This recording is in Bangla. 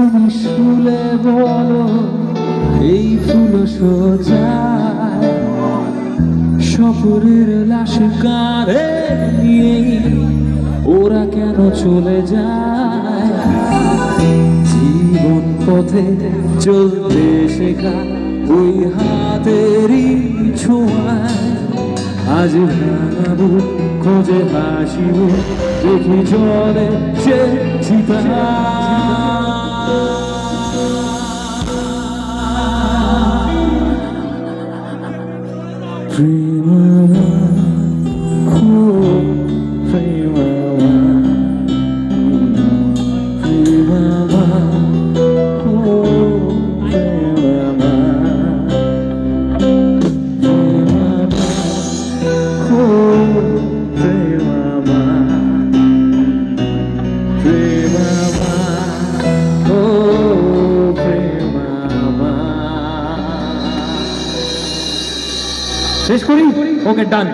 তুমি শুলে বলো এই ফুল সোজায় স্বপনের লাশ কাঁধে নিয়ে ওরা কেন চলে যায়? জীবন পথে চলতে শেখা ওই হাতেরই ছোঁয়ায় আজ ভাঙাবো খোঁজে হাসিব দেখি জলে সে চিতা প্রেমা শেষ করি। ওকে, ডান।